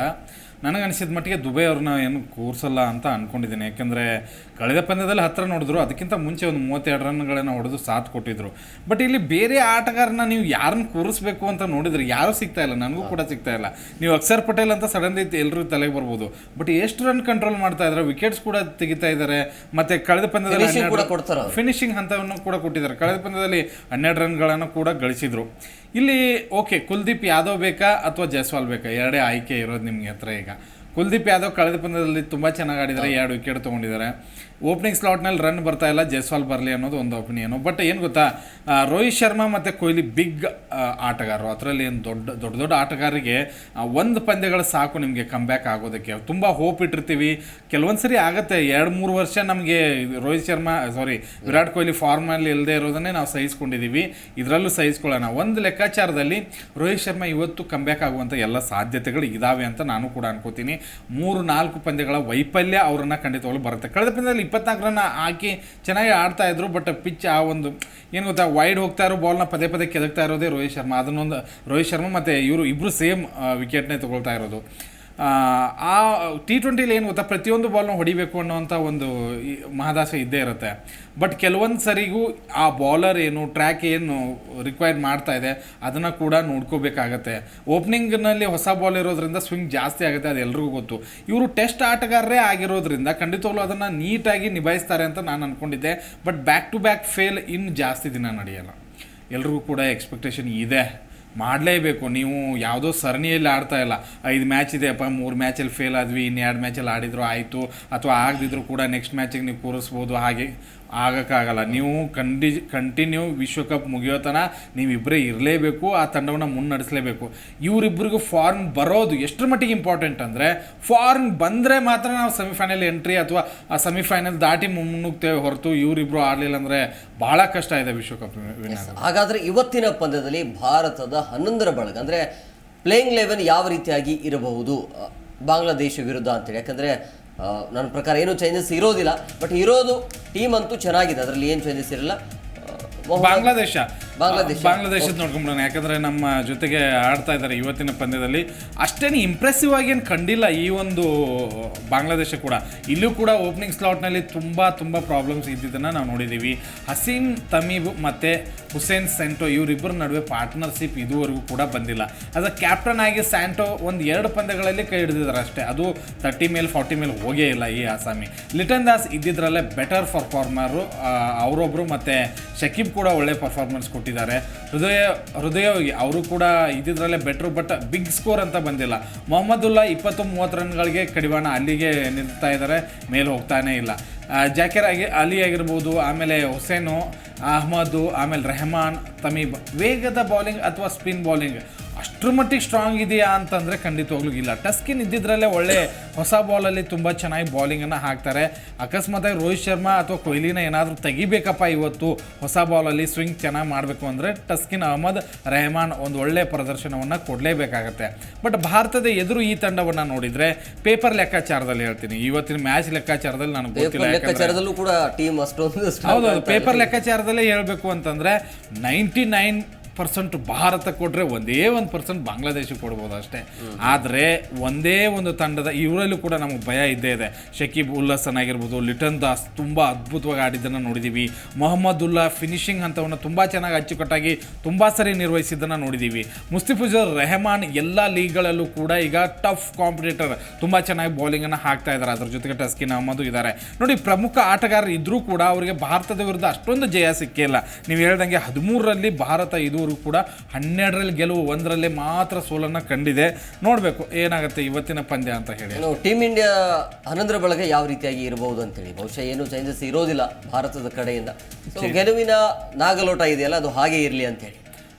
B: ನನಗನ್ಸಿದ ಮಟ್ಟಿಗೆ ದುಬೈ ಅವ್ರನ್ನ ಏನು ಕೂರಿಸಲ್ಲ ಅಂತ ಅಂದ್ಕೊಂಡಿದ್ದೀನಿ. ಯಾಕೆಂದರೆ ಕಳೆದ ಪಂದ್ಯದಲ್ಲಿ 10 ನೋಡಿದ್ರು, ಅದಕ್ಕಿಂತ ಮುಂಚೆ ಒಂದು 32 ರನ್ಗಳನ್ನು ಹೊಡೆದು ಸಾಥ್ ಕೊಟ್ಟಿದ್ರು. ಬಟ್ ಇಲ್ಲಿ ಬೇರೆ ಆಟಗಾರನ ನೀವು ಯಾರನ್ನ ಕೂರಿಸ್ಬೇಕು ಅಂತ ನೋಡಿದ್ರೆ ಯಾರೂ ಸಿಗ್ತಾ ಇಲ್ಲ, ನನಗೂ ಕೂಡ ಸಿಗ್ತಾ ಇಲ್ಲ. ನೀವು ಅಕ್ಷರ್ ಪಟೇಲ್ ಅಂತ ಸಡನ್ಲಿ ಎಲ್ಲರೂ ತಲೆಗೆ ಬರ್ಬೋದು, ಬಟ್ ಎಷ್ಟು ರನ್ ಕಂಟ್ರೋಲ್ ಮಾಡ್ತಾ ಇದ್ದಾರೆ, ವಿಕೆಟ್ಸ್ ಕೂಡ ತೆಗಿತಾ ಇದ್ದಾರೆ. ಮತ್ತು ಕಳೆದ ಪಂದ್ಯದಲ್ಲಿ ಫಿನಿಶಿಂಗ್ ಹಂತವನ್ನು ಕೂಡ ಕೊಟ್ಟಿದ್ದಾರೆ. ಕಳೆದ ಪಂದ್ಯದಲ್ಲಿ 12 ರನ್ಗಳನ್ನು ಕೂಡ ಗಳಿಸಿದ್ರು. ಇಲ್ಲಿ ಓಕೆ, ಕುಲ್ದೀಪ್ ಯಾದವ್ ಬೇಕಾ ಅಥವಾ ಜೈಸ್ವಾಲ್ ಬೇಕಾ, ಎರಡೇ ಆಯ್ಕೆ ಇರೋದು ನಿಮಗೆ ಹತ್ರ. ಈಗ ಕುಲ್ದೀಪ್ ಯಾದವ್ ಕಳೆದ ಪಂದ್ಯದಲ್ಲಿ ತುಂಬ ಚೆನ್ನಾಗಿ ಆಡಿದ್ದಾರೆ, 2 ವಿಕೆಟ್ ತೊಗೊಂಡಿದ್ದಾರೆ. ಓಪನಿಂಗ್ ಸ್ಲಾಟ್ನಲ್ಲಿ ರನ್ ಬರ್ತಾ ಇಲ್ಲ, ಜೈಸ್ವಾಲ್ ಬರಲಿ ಅನ್ನೋದು ಒಂದು ಒಪಿನಿಯನು. ಬಟ್ ಏನು ಗೊತ್ತಾ, ರೋಹಿತ್ ಶರ್ಮಾ ಮತ್ತು ಕೊಹ್ಲಿ ಬಿಗ್ ಆಟಗಾರರು. ಅದರಲ್ಲಿ ಏನು ದೊಡ್ಡ ಆಟಗಾರರಿಗೆ ಒಂದು ಪಂದ್ಯಗಳು ಸಾಕು ನಿಮಗೆ ಕಮ್ ಬ್ಯಾಕ್ ಆಗೋದಕ್ಕೆ. ತುಂಬ ಹೋಪ್ ಇಟ್ಟಿರ್ತೀವಿ, ಕೆಲವೊಂದು ಸರಿ ಆಗುತ್ತೆ. 2-3 ವರ್ಷ ನಮಗೆ ವಿರಾಟ್ ಕೊಹ್ಲಿ ಫಾರ್ಮಲ್ಲಿ ಇಲ್ಲದೆ ಇರೋದನ್ನೇ ನಾವು ಸಹಿಸ್ಕೊಂಡಿದ್ದೀವಿ, ಇದರಲ್ಲೂ ಸಹಿಸ್ಕೊಳ್ಳೋಣ. ಒಂದು ಲೆಕ್ಕಾಚಾರದಲ್ಲಿ ರೋಹಿತ್ ಶರ್ಮಾ ಇವತ್ತು ಕಮ್ ಬ್ಯಾಕ್ ಆಗುವಂಥ ಎಲ್ಲ ಸಾಧ್ಯತೆಗಳು ಇದ್ದಾವೆ ಅಂತ ನಾನು ಕೂಡ ಅನ್ಕೋತೀನಿ. 3-4 ಪಂದ್ಯಗಳ ವೈಫಲ್ಯ ಅವರನ್ನು ಖಂಡಿತವಾಗ್ಲೂ ಬರುತ್ತೆ. ಕಳೆದ ಪಂದ್ಯದಲ್ಲಿ 24 ರನ್ ಹಾಕಿ ಚೆನ್ನಾಗಿ ಆಡ್ತಾ ಇದ್ರು, ಬಟ್ ಪಿಚ್ ಆ ಒಂದು ಏನು ಗೊತ್ತಾ, ವೈಡ್ ಹೋಗ್ತಾ ಇರೋ ಬಾಲ್ನ ಪದೇ ಕೆದಕ್ತಾ ಇರೋದೇ ರೋಹಿತ್ ಶರ್ಮಾ. ಅದನ್ನೊಂದು ರೋಹಿತ್ ಶರ್ಮಾ ಮತ್ತು ಇಬ್ಬರು ಸೇಮ್ ವಿಕೆಟ್ನೇ ತೊಗೊಳ್ತಾ ಇರೋದು. ಆ T20ಲಿ ಏನು ಗೊತ್ತಾ, ಪ್ರತಿಯೊಂದು ಬಾಲ್ನ ಹೊಡಿಬೇಕು ಅನ್ನೋವಂಥ ಒಂದು ಮಹದಾಸೆ ಇದ್ದೇ ಇರುತ್ತೆ. ಬಟ್ ಕೆಲವೊಂದು ಸರಿಗೂ ಆ ಬಾಲರ್ ಏನು ಟ್ರ್ಯಾಕ್ ಏನು ರಿಕ್ವೈರ್ ಮಾಡ್ತಾ ಇದೆ ಅದನ್ನು ಕೂಡ ನೋಡ್ಕೋಬೇಕಾಗತ್ತೆ. ಓಪನಿಂಗ್ನಲ್ಲಿ ಹೊಸ ಬಾಲ್ ಇರೋದ್ರಿಂದ ಸ್ವಿಂಗ್ ಜಾಸ್ತಿ ಆಗುತ್ತೆ, ಅದು ಎಲ್ರಿಗೂ ಗೊತ್ತು. ಇವರು ಟೆಸ್ಟ್ ಆಟಗಾರರೇ ಆಗಿರೋದ್ರಿಂದ ಖಂಡಿತವಾಗ್ಲೂ ಅದನ್ನು ನೀಟಾಗಿ ನಿಭಾಯಿಸ್ತಾರೆ ಅಂತ ನಾನು ಅಂದ್ಕೊಂಡಿದ್ದೆ. But back to back fail ಇನ್ನು ಜಾಸ್ತಿ ದಿನ ನಡೆಯಲ್ಲ. ಎಲ್ರಿಗೂ ಕೂಡ ಎಕ್ಸ್ಪೆಕ್ಟೇಷನ್ ಇದೆ, ಮಾಡಲೇಬೇಕು. ನೀವು ಯಾವುದೋ ಸರಣಿಯಲ್ಲಿ ಆಡ್ತಾ ಇಲ್ಲ, 5 ಮ್ಯಾಚ್ ಇದೆಯಪ್ಪ, 3 ಮ್ಯಾಚಲ್ಲಿ ಫೇಲ್ ಆದ್ವಿ, ಇನ್ನು 2 ಮ್ಯಾಚಲ್ಲಿ ಆಡಿದ್ರು ಆಯಿತು, ಅಥವಾ ಆಗದಿದ್ರು ಕೂಡ ನೆಕ್ಸ್ಟ್ ಮ್ಯಾಚಿಗೆ ನೀವು ಕೂರಿಸ್ಬೋದು. ಹಾಗೆ ಆಗೋಕ್ಕಾಗಲ್ಲ. ನೀವು ಕಂಟಿನ್ಯೂ ವಿಶ್ವಕಪ್ ಮುಗಿಯೋತನ ನೀವಿಬ್ಬರೇ ಇರಲೇಬೇಕು, ಆ ತಂಡವನ್ನು ಮುನ್ನಡೆಸಲೇಬೇಕು. ಇವರಿಬ್ಬರಿಗೂ ಫಾರ್ಮ್ ಬರೋದು ಎಷ್ಟರ ಮಟ್ಟಿಗೆ ಇಂಪಾರ್ಟೆಂಟ್ ಅಂದರೆ, ಫಾರ್ಮ್ ಬಂದರೆ ಮಾತ್ರ ನಾವು ಸೆಮಿಫೈನಲ್ ಎಂಟ್ರಿ ಅಥವಾ ಆ ಸೆಮಿಫೈನಲ್ ದಾಟಿ ಮುನ್ನುಗ್ತೇವೆ ಹೊರತು ಇವರಿಬ್ಬರು ಆಡಲಿಲ್ಲ ಅಂದರೆ ಭಾಳ ಕಷ್ಟ ಇದೆ ವಿಶ್ವಕಪ್ ವಿನ್ ಆಗೋದು.
A: ಹಾಗಾದರೆ ಇವತ್ತಿನ ಪಂದ್ಯದಲ್ಲಿ ಭಾರತದ 11ರ ಬಳಗ ಅಂದರೆ ಪ್ಲೇಯಿಂಗ್ 11 ಯಾವ ರೀತಿಯಾಗಿ ಇರಬಹುದು ಬಾಂಗ್ಲಾದೇಶ ವಿರುದ್ಧ ಅಂತೇಳಿ? ಯಾಕಂದರೆ ನನ್ನ ಪ್ರಕಾರ ಏನೂ ಚೇಂಜಸ್ ಇರೋದಿಲ್ಲ, ಬಟ್ ಇರೋದು ಟೀಮ್ ಅಂತೂ ಚೆನ್ನಾಗಿದೆ, ಅದರಲ್ಲಿ ಏನು ಚೇಂಜಸ್ ಇರಲ್ಲ.
B: ಬಾಂಗ್ಲಾದೇಶದ ನೋಡ್ಕೊಂಬಿಡೋಣ. ಯಾಕಂದ್ರೆ ನಮ್ಮ ಜೊತೆಗೆ ಆಡ್ತಾ ಇದ್ದಾರೆ ಇವತ್ತಿನ ಪಂದ್ಯದಲ್ಲಿ. ಅಷ್ಟೇನು ಇಂಪ್ರೆಸಿವ್ ಆಗಿ ಏನು ಕಂಡಿಲ್ಲ ಈ ಒಂದು ಬಾಂಗ್ಲಾದೇಶ ಕೂಡ. ಇಲ್ಲೂ ಕೂಡ ಓಪನಿಂಗ್ ಸ್ಲಾಟ್ನಲ್ಲಿ ತುಂಬ ಪ್ರಾಬ್ಲಮ್ಸ್ ಇದ್ದಿದ್ದನ್ನು ನಾವು ನೋಡಿದ್ದೀವಿ. ಹಸೀನ್ ತಮೀಬ್ ಮತ್ತು ಹುಸೇನ್ ಸೆಂಟೋ ಇವರಿಬ್ಬರ ನಡುವೆ ಪಾರ್ಟ್ನರ್ಶಿಪ್ ಇದುವರೆಗೂ ಕೂಡ ಬಂದಿಲ್ಲ. ಆಸ್ ಅ ಕ್ಯಾಪ್ಟನ್ ಆಗಿ ಸ್ಯಾಂಟೋ ಒಂದು 2 ಪಂದ್ಯಗಳಲ್ಲಿ ಕೈ ಹಿಡಿದಿದ್ದಾರೆ ಅಷ್ಟೇ. ಅದು 30 ಮೇಲೆ 40 ಮೇಲೆ ಹೋಗೇ ಇಲ್ಲ ಈ ಆಸಾಮಿ. ಲಿಟನ್ ದಾಸ್ ಇದ್ದಿದ್ರಲ್ಲೇ ಬೆಟರ್ ಪರ್ಫಾರ್ಮರು ಅವರೊಬ್ಬರು, ಮತ್ತು ಶಕೀಬ್ ಕೂಡ ಒಳ್ಳೆ ಪರ್ಫಾರ್ಮೆನ್ಸ್ ಕೊಟ್ಟಿದ್ದಾರೆ. ಹೃದಯ ಅವರು ಕೂಡ ಇದ್ದಿದ್ರಲ್ಲೇ ಬೆಟ್ರು, ಬಟ್ ಬಿಗ್ ಸ್ಕೋರ್ ಅಂತ ಬಂದಿಲ್ಲ. ಮೊಹಮ್ಮದುಲ್ಲಾ 20-30 ರನ್ಗಳಿಗೆ ಕಡಿವಾಣ ಅಲ್ಲಿಗೆ ನಿಲ್ತಾ ಇದ್ದಾರೆ, ಮೇಲೆ ಹೋಗ್ತಾನೇ ಇಲ್ಲ. ಜಾಕಿರ್ ಅಲಿ ಆಗಿರ್ಬೋದು, ಆಮೇಲೆ ಹುಸೇನು, ಅಹ್ಮದು, ಆಮೇಲೆ ರೆಹಮಾನ್, ತಮೀಬ್ ವೇಗದ ಬೌಲಿಂಗ್ ಅಥವಾ ಸ್ಪಿನ್ ಬೌಲಿಂಗ್ ಅಷ್ಟರ ಮಟ್ಟಿಗೆ ಸ್ಟ್ರಾಂಗ್ ಇದೆಯಾ ಅಂತಂದರೆ ಖಂಡಿತವಾಗ್ಲೂ ಇಲ್ಲ. ಟಸ್ಕಿನ್ ಇದ್ದಿದ್ರಲ್ಲೇ ಒಳ್ಳೆ ಹೊಸ ಬಾಲಲ್ಲಿ ತುಂಬ ಚೆನ್ನಾಗಿ ಬೌಲಿಂಗನ್ನು ಹಾಕ್ತಾರೆ. ಅಕಸ್ಮಾತಾಗಿ ರೋಹಿತ್ ಶರ್ಮಾ ಅಥವಾ ಕೊಹ್ಲಿನ ಏನಾದರೂ ತೆಗಿಬೇಕಪ್ಪ ಇವತ್ತು ಹೊಸ ಬಾಲಲ್ಲಿ ಸ್ವಿಂಗ್ ಚೆನ್ನಾಗಿ ಮಾಡಬೇಕು ಅಂದರೆ ಟಸ್ಕಿನ್ ಅಹ್ಮದ್, ರೆಹಮಾನ್ ಒಂದು ಒಳ್ಳೆ ಪ್ರದರ್ಶನವನ್ನು ಕೊಡಲೇಬೇಕಾಗತ್ತೆ. ಬಟ್ ಭಾರತದ ಎದುರು ಈ ತಂಡವನ್ನು ನೋಡಿದರೆ ಪೇಪರ್ ಲೆಕ್ಕಾಚಾರದಲ್ಲಿ ಹೇಳ್ತೀನಿ, ಇವತ್ತಿನ ಮ್ಯಾಚ್ ಲೆಕ್ಕಾಚಾರದಲ್ಲಿ ನನಗೆ ಗೊತ್ತಿಲ್ಲ.
A: ಲೆಕ್ಕಾಚಾರದಲ್ಲೂ ಕೂಡ ಟೀಮ್ ಅಷ್ಟೊಂದು
B: ಹೌದು, ಪೇಪರ್ ಲೆಕ್ಕಾಚಾರದಲ್ಲೇ ಹೇಳಬೇಕು ಅಂತಂದರೆ 99% ಭಾರತ ಕೊಟ್ಟರೆ 1% ಬಾಂಗ್ಲಾದೇಶಕ್ಕೆ ಕೊಡ್ಬೋದು ಅಷ್ಟೇ. ಆದರೆ ಒಂದೇ ಒಂದು ತಂಡದ ಇವರಲ್ಲೂ ಕೂಡ ನಮಗೆ ಭಯ ಇದ್ದೇ ಇದೆ. ಶಕೀಬ್ ಉಲ್ ಹಸನ್ ಆಗಿರ್ಬೋದು, ಲಿಟನ್ ದಾಸ್ ತುಂಬ ಅದ್ಭುತವಾಗಿ ಆಡಿದ್ದನ್ನು ನೋಡಿದ್ದೀವಿ. ಮೊಹಮ್ಮದುಲ್ಲಾ ಫಿನಿಶಿಂಗ್ ಹಂತವನ್ನು ತುಂಬ ಚೆನ್ನಾಗಿ ಅಚ್ಚುಕಟ್ಟಾಗಿ ತುಂಬ ಸರಿ ನಿರ್ವಹಿಸಿದ್ದನ್ನು ನೋಡಿದ್ದೀವಿ. ಮುಸ್ತಿಫಿಜುರ್ ರೆಹಮಾನ್ ಎಲ್ಲ ಲೀಗ್ಗಳಲ್ಲೂ ಕೂಡ ಈಗ ಟಫ್ ಕಾಂಪಿಟೇಟರ್, ತುಂಬ ಚೆನ್ನಾಗಿ ಬೌಲಿಂಗನ್ನು ಹಾಕ್ತಾ ಇದ್ದಾರೆ. ಅದ್ರ ಜೊತೆಗೆ ಟಸ್ಕಿನ್ ಅಹ್ಮದ್ ಇದ್ದಾರೆ. ನೋಡಿ, ಪ್ರಮುಖ ಆಟಗಾರರು ಇದ್ದರೂ ಕೂಡ ಅವರಿಗೆ ಭಾರತದ ವಿರುದ್ಧ ಅಷ್ಟೊಂದು ಜಯ ಸಿಕ್ಕಿಲ್ಲ. ನೀವು ಹೇಳ್ದಂಗೆ 13ರಲ್ಲಿ ಭಾರತ ಇದುವರೆಗೂ ಕೂಡ 12ರಲ್ಲಿ ಗೆಲುವು, 1ರಲ್ಲೇ ಮಾತ್ರ ಸೋಲನ್ನು ಕಂಡಿದೆ. ನೋಡಬೇಕು ಏನಾಗುತ್ತೆ ಇವತ್ತಿನ ಪಂದ್ಯ ಅಂತ ಹೇಳಿ.
A: ಟೀಮ್ ಇಂಡಿಯಾ 11ರ ಬಳಗ ಯಾವ ರೀತಿಯಾಗಿ ಇರಬಹುದು ಅಂತೇಳಿ ಬಹುಶಃ ಏನು ಚೇಂಜಸ್ ಇರೋದಿಲ್ಲ ಭಾರತದ ಕಡೆಯಿಂದ. ಗೆಲುವಿನ ನಾಗಲೋಟ ಇದೆಯಲ್ಲ, ಅದು ಹಾಗೆ ಇರಲಿ ಅಂತೇಳಿ.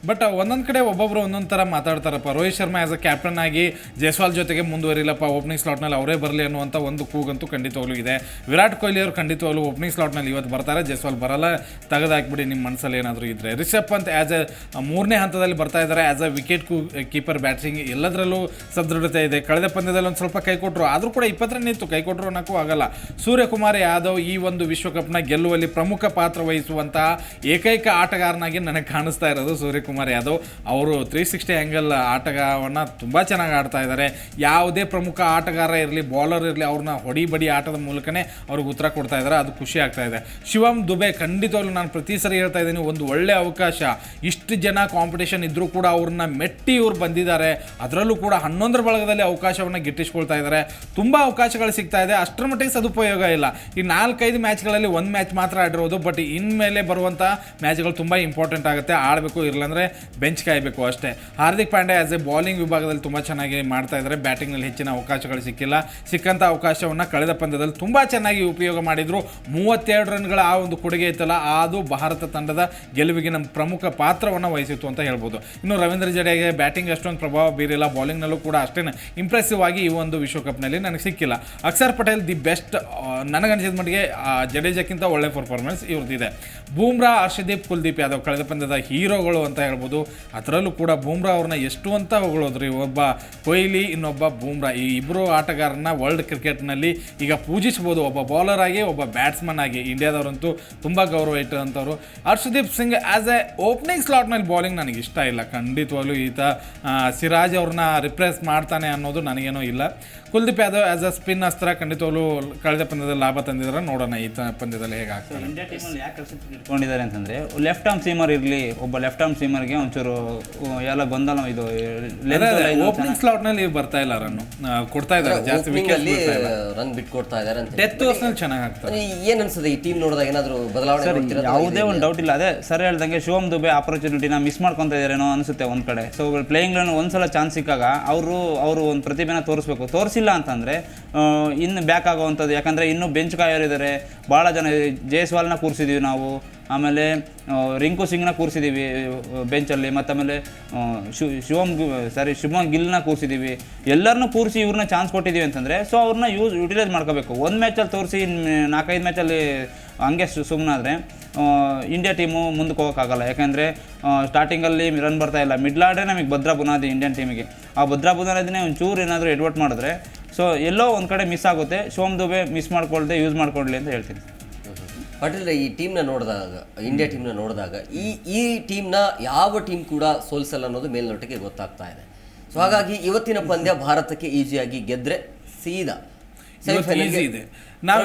B: ಬಟ್ ಒಂದೊಂದು ಕಡೆ ಒಬ್ಬೊಬ್ಬರು ಒಂದೊಂದು ಥರ ಮಾತಾಡ್ತಾರಪ್ಪ. Rohit Sharma as a captain ಆಗಿ ಜೈಸ್ವಾಲ್ ಜೊತೆಗೆ ಮುಂದುವರಿಲ್ಲಪ್ಪ, ಓಪನಿಂಗ್ ಸ್ಲಾಟ್ನಲ್ಲಿ ಅವರೇ ಬರಲಿ ಅನ್ನುವಂಥ ಒಂದು ಕೂಗಂತೂ ಖಂಡಿತವಾಗ್ಲೂ ಇದೆ. ವಿರಾಟ್ ಕೊಹ್ಲಿ ಅವರು ಖಂಡಿತವಾಗ್ಲೂ ಓಪನಿಂಗ್ ಸ್ಲಾಟ್ನಲ್ಲಿ ಇವತ್ತು ಬರ್ತಾರೆ, ಜೈಸ್ವಾಲ್ ಬರಲ್ಲ, ತೆಗೆದಾಕ್ಬಿಡಿ ನಿಮ್ಮ ಮನಸ್ಸಲ್ಲಿ ಏನಾದರೂ ಇದ್ದರೆ. ರಿಷಬ್ ಪಂತ್ ಆ್ಯಸ್ ಎ 3ನೇ ಹಂತದಲ್ಲಿ ಬರ್ತಾ ಇದ್ದಾರೆ, as a wicket keeper batting ಎಲ್ಲದರಲ್ಲೂ ಸದೃಢತೆ ಇದೆ. ಕಳೆದ ಪಂದ್ಯದಲ್ಲಿ ಒಂದು ಸ್ವಲ್ಪ ಕೈ ಕೊಟ್ಟರು, ಆದರೂ ಕೂಡ 20 ರನ್ ಇತ್ತು, ಕೈ ಕೊಟ್ಟರು ಅನ್ನೋಕ್ಕೂ ಆಗಲ್ಲ. ಸೂರ್ಯಕುಮಾರ್ ಯಾದವ್ ಈ ಒಂದು ವಿಶ್ವಕಪ್ನ ಗೆಲ್ಲುವಲ್ಲಿ ಪ್ರಮುಖ ಪಾತ್ರ ವಹಿಸುವಂತಹ ಏಕೈಕ ಆಟಗಾರನಾಗಿ ನನಗೆ ಕಾಣಿಸ್ತಾ ಇರೋದು ಸೂರ್ಯಕುಮಾರ್ ಯಾದವ್. ಅವರು 360 ಆ್ಯಂಗಲ್ ಆಟವನ್ನು ತುಂಬ ಚೆನ್ನಾಗಿ ಆಡ್ತಾ ಇದ್ದಾರೆ. ಯಾವುದೇ ಪ್ರಮುಖ ಆಟಗಾರ ಇರಲಿ, ಬೌಲರ್ ಇರಲಿ, ಅವ್ರನ್ನ ಹೊಡಿ ಆಟದ ಮೂಲಕನೇ ಅವ್ರಿಗೆ ಉತ್ತರ ಕೊಡ್ತಾ ಇದ್ದಾರೆ. ಅದು ಖುಷಿ ಆಗ್ತಾ ಇದೆ. ಶಿವಮ್ ದುಬೆ ಖಂಡಿತವಾಗ್ಲೂ ನಾನು ಪ್ರತಿ ಸರಿ ಹೇಳ್ತಾ ಇದ್ದೀನಿ, ಒಂದು ಒಳ್ಳೆ ಅವಕಾಶ. ಇಷ್ಟು ಜನ ಕಾಂಪಿಟೇಷನ್ ಇದ್ದರೂ ಕೂಡ ಅವ್ರನ್ನ ಮೆಟ್ಟಿ ಇವ್ರು ಬಂದಿದ್ದಾರೆ. ಅದರಲ್ಲೂ ಕೂಡ 11ರ ಬಳಗದಲ್ಲಿ ಅವಕಾಶವನ್ನು ಗಿಟ್ಟಿಸ್ಕೊಳ್ತಾ ಇದ್ದಾರೆ. ತುಂಬ ಅವಕಾಶಗಳು ಸಿಗ್ತಾ ಇದೆ, ಅಷ್ಟರ ಮಟ್ಟಿಗೆ ಸದುಪಯೋಗ ಇಲ್ಲ. ಈ 4-5 ಮ್ಯಾಚ್ಗಳಲ್ಲಿ 1 ಮ್ಯಾಚ್ ಮಾತ್ರ ಆಡಿರೋದು. ಬಟ್ ಇನ್ಮೇಲೆ ಬರುವಂಥ ಮ್ಯಾಚ್ಗಳು ತುಂಬ ಇಂಪಾರ್ಟೆಂಟ್ ಆಗುತ್ತೆ, ಆಡಬೇಕು, ಇರಲಾಂದರೆ ಬೆಂಚ್ ಕಾಯಬೇಕು ಅಷ್ಟೇ. Hardik Pandya as A bowling ವಿಭಾಗದಲ್ಲಿ ತುಂಬ ಚೆನ್ನಾಗಿ ಮಾಡ್ತಾ ಇದ್ದಾರೆ. ಬ್ಯಾಟಿಂಗ್ನಲ್ಲಿ ಹೆಚ್ಚಿನ ಅವಕಾಶಗಳು ಸಿಕ್ಕಿಲ್ಲ. ಸಿಕ್ಕಂಥ ಅವಕಾಶವನ್ನು ಕಳೆದ ಪಂದ್ಯದಲ್ಲಿ ತುಂಬ ಚೆನ್ನಾಗಿ ಉಪಯೋಗ ಮಾಡಿದರು. 32 ರನ್ಗಳ ಆ ಒಂದು ಕೊಡುಗೆ ಇತ್ತಲ್ಲ, ಅದು ಭಾರತ ತಂಡದ ಗೆಲುವಿಗೆ ನಮ್ಮ ಪ್ರಮುಖ ಪಾತ್ರವನ್ನು ವಹಿಸಿತ್ತು ಅಂತ ಹೇಳ್ಬೋದು. ಇನ್ನು ರವೀಂದ್ರ ಜಡೇಜಾ ಬ್ಯಾಟಿಂಗ್ ಅಷ್ಟೊಂದು ಪ್ರಭಾವ ಬೀರಿಲ್ಲ, ಬೌಲಿಂಗ್ನಲ್ಲೂ ಕೂಡ ಅಷ್ಟೇನು ಇಂಪ್ರೆಸಿವ್ ಆಗಿ ಈ ಒಂದು ವಿಶ್ವಕಪ್ನಲ್ಲಿ ನನಗೆ ಸಿಕ್ಕಿಲ್ಲ. ಅಕ್ಷರ್ ಪಟೇಲ್ ದಿ ಬೆಸ್ಟ್, ನನಗನ್ಸಿದ ಮಟ್ಟಿಗೆ ಜಡೇಜಾಕ್ಕಿಂತ ಒಳ್ಳೆ ಪರ್ಫಾರ್ಮೆನ್ಸ್ ಇವ್ರದ್ದಿದೆ. ಬೂಮ್ರಾ, ಹರ್ಷದೀಪ್, ಕುಲ್ದೀಪ್ ಯಾದವ್ ಕಳೆದ ಪಂದ್ಯದ ಹೀರೋಗಳು ಅಂತ ಹೇಳ್ಬೋದು. ಅದರಲ್ಲೂ ಕೂಡ ಬೂಮ್ರಾ ಅವ್ರನ್ನ ಎಷ್ಟು ಅಂತ ಹೊಗಳೋದ್ರಿ. ಒಬ್ಬ ಕೊಹ್ಲಿ, ಇನ್ನೊಬ್ಬ ಬೂಮ್ರಾ, ಈ ಇಬ್ಬರು ಆಟಗಾರನ್ನ ವರ್ಲ್ಡ್ ಕ್ರಿಕೆಟ್ನಲ್ಲಿ ಈಗ ಪೂಜಿಸ್ಬೋದು. ಒಬ್ಬ ಬೌಲರ್ ಆಗಿ, ಒಬ್ಬ ಬ್ಯಾಟ್ಸ್ಮನ್ ಆಗಿ ಇಂಡಿಯಾದವರಂತೂ ತುಂಬ ಗೌರವ ಇಟ್ಟಂಥವ್ರು. Harshdeep Singh as a opening ಸ್ಲಾಟ್ನಲ್ಲಿ ಬೌಲಿಂಗ್ ನನಗೆ ಇಷ್ಟ ಇಲ್ಲ. ಖಂಡಿತವಾಗ್ಲೂ ಈತ ಸಿರಾಜ್ ಅವ್ರನ್ನ ರಿಪ್ಲೇಸ್ ಮಾಡ್ತಾನೆ ಅನ್ನೋದು ನನಗೇನೋ ಇಲ್ಲ. Kuldeep Yadav as a spin ಅಸ್ತ್ರ ಖಂಡಿತವಾಗ್ಲೂ ಕಳೆದ ಪಂದ್ಯದಲ್ಲಿ ಲಾಭ ತಂದಿದ್ದಾರೆ. ನೋಡೋಣ ಈ ಪಂದ್ಯದಲ್ಲಿ ಹೇಗಾಗ್ತಾರೆ.
C: ಇಂಡಿಯಾ ಟೀಮಲ್ಲಿ ಯಾಕೆ ಇಟ್ಕೊಂಡಿದ್ದಾರೆ ಅಂತಂದರೆ, ಲೆಫ್ಟ್ ಆರ್ಮ್ ಸೀಮರ್ ಇರಲಿ, ಒಬ್ಬ ಲೆಫ್ಟ್ ಆರ್ಮ್ ಸೀಮರ್ಗೆ ಒಂಚೂರು ಎಲ್ಲ ಗೊಂದಲ ಇದು.
B: ಓಪನಿಂಗ್ ಸ್ಲಾಟ್ನಲ್ಲಿ ಬರ್ತಾ ಇಲ್ಲ, ರನ್ ಕೊಡ್ತಾ ಇದ್ದಾರೆ, ಜಾಸ್ತಿ ವಿಕೆಟ್
A: ರನ್ ಬಿಟ್ಟು ಕೊಡ್ತಾ ಇದ್ದಾರೆ ಅಂತ.
B: ಡೆತ್ ಓವರ್ಸ್ನಲ್ಲಿ ಚೆನ್ನಾಗಿ ಆಗ್ತಾರೆ.
A: ಏನ್ ಅನ್ಸುತ್ತೆ ಈ ಟೀಮ್ ನೋಡಿದಾಗ ಏನಾದರೂ ಬದಲಾವಣೆ?
C: ಯಾವುದೇ ಒಂದು ಡೌಟ್ ಇಲ್ಲ. ಅದೇ ಸರ್ ಹೇಳ್ದಂಗೆ ಶಿವಮ್ ದುಬೆ ಆಪರ್ಚುನಿಟಿನ ಮಿಸ್ ಮಾಡ್ಕೊತಾ ಇದ್ದಾರೇನೋ ಅನಿಸುತ್ತೆ ಒಂದು ಕಡೆ. ಸೊ ಪ್ಲೇಯಿಂಗ್ ಲೈನ್ ಒಂದ್ಸಲ ಚಾನ್ಸ್ ಸಿಕ್ಕಾಗ ಅವರು ಒಂದು ಪ್ರತಿಭೆನ ತೋರಿಸ್ಬೇಕು. ತೋರಿಸಿಲ್ಲ ಅಂತಂದರೆ ಇನ್ನು ಬ್ಯಾಕ್ ಆಗೋವಂಥದ್ದು. ಯಾಕಂದರೆ ಇನ್ನೂ ಬೆಂಚ್ ಕಾಯೋರಿದ್ದಾರೆ ಭಾಳ ಜನ. ಜೈಸ್ವಾಲ್ನ ಕೂರಿಸಿದ್ದೀವಿ ನಾವು, ಆಮೇಲೆ ರಿಂಕು ಸಿಂಗ್ನ ಕೂರಿಸಿದ್ದೀವಿ ಬೆಂಚಲ್ಲಿ, ಮತ್ತು ಆಮೇಲೆ ಶುಭಮ್ ಗಿಲ್ನ ಕೂರಿಸಿದ್ದೀವಿ. ಎಲ್ಲರನ್ನೂ ಕೂರಿಸಿ ಇವ್ರನ್ನ ಚಾನ್ಸ್ ಕೊಟ್ಟಿದ್ದೀವಿ ಅಂತಂದರೆ, ಸೊ ಅವ್ರನ್ನ ಯುಟಿಲೈಸ್ ಮಾಡ್ಕೋಬೇಕು. ಒಂದು ಮ್ಯಾಚಲ್ಲಿ ತೋರಿಸಿ 4-5 ಮ್ಯಾಚಲ್ಲಿ ಹಂಗೆ ಸುಮ್ಮನಾದರೆ ಇಂಡಿಯಾ ಟೀಮು ಮುಂದಕ್ಕೆ ಹೋಗೋಕ್ಕಾಗಲ್ಲ. ಯಾಕೆಂದರೆ ಸ್ಟಾರ್ಟಿಂಗಲ್ಲಿ ರನ್ ಬರ್ತಾ ಇಲ್ಲ. ಮಿಡ್ಲ್ ಆರ್ಡ್ರೆ ನಮಗೆ ಭದ್ರಾ ಬುನಾದಿ ಇಂಡಿಯನ್ ಟೀಮಿಗೆ. ಆ ಭದ್ರಾ ಬುನಾದಿನೇ ಒಂಚೂರು ಏನಾದರೂ ಎಡ್ವರ್ಟ್ ಮಾಡಿದ್ರೆ ಸೊ ಎಲ್ಲೋ ಒಂದು ಕಡೆ ಮಿಸ್ ಆಗುತ್ತೆ. ಶಿವಮ್ ದುಬೆ ಮಿಸ್ ಮಾಡ್ಕೊಳ್ದೆ ಯೂಸ್ ಮಾಡ್ಕೊಳ್ಳಿ ಅಂತ ಹೇಳ್ತೀನಿ.
A: ಪಾಟೀಲ್ ಈ ಟೀಮ್ನ ನೋಡಿದಾಗ, ಇಂಡಿಯಾ ಟೀಮ್ನ ನೋಡಿದಾಗ ಈ ಟೀಮ್ನ ಯಾವ ಟೀಮ್ ಕೂಡ ಸೋಲಿಸಲ್ಲ ಅನ್ನೋದು ಮೇಲ್ನೋಟಕ್ಕೆ ಗೊತ್ತಾಗ್ತಾ ಇದೆ. ಸೊ ಹಾಗಾಗಿ ಇವತ್ತಿನ ಪಂದ್ಯ ಭಾರತಕ್ಕೆ ಈಸಿಯಾಗಿ ಗೆದ್ರೆ ಸೀದಾ
B: ಈಸಿ ಇದೆ. ನಾವು